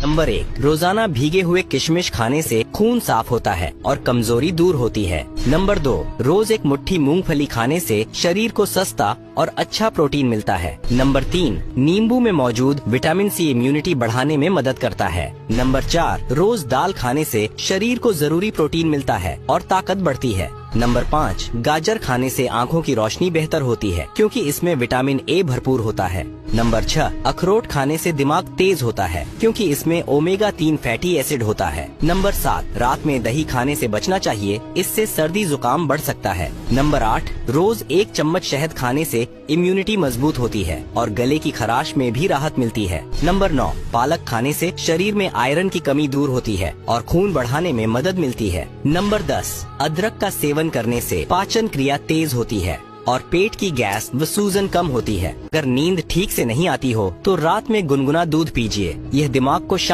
Number 1, रोजाना भीगे हुए किशमिश खाने से खून साफ होता है और कमजोरी दूर होती है। नंबर 2, रोज एक मुट्ठी मूंगफली खाने से शरीर को सस्ता और अच्छा प्रोटीन मिलता है। नंबर 3, नींबू में मौजूद विटामिन सी इम्यूनिटी बढ़ाने में मदद करता है। नंबर 4, रोज दाल खाने से शरीर को जरूरी प्रोटीन मिलता है और ताकत बढ़ती है। नंबर 5, गाजर खाने से आँखों की रोशनी बेहतर होती है क्योंकि इसमें विटामिन ए भरपूर होता है। नंबर 6, अखरोट खाने से दिमाग तेज होता है क्योंकि इसमें ओमेगा 3 फैटी एसिड होता है। नंबर 7, रात में दही खाने से बचना चाहिए, इससे सर्दी जुकाम बढ़ सकता है। नंबर 8, रोज 1 चम्मच शहद खाने से इम्यूनिटी मजबूत होती है और गले की खराश में भी राहत मिलती है। नंबर 9, पालक खाने से शरीर में आयरन की कमी दूर होती है और खून बढ़ाने में मदद मिलती है। नंबर 10, अदरक का सेवन करने से पाचन क्रिया तेज होती है और पेट की गैस व सूजन कम होती है। अगर नींद ठीक से नहीं आती हो तो रात में गुनगुना दूध पीजिए, यह दिमाग को शांत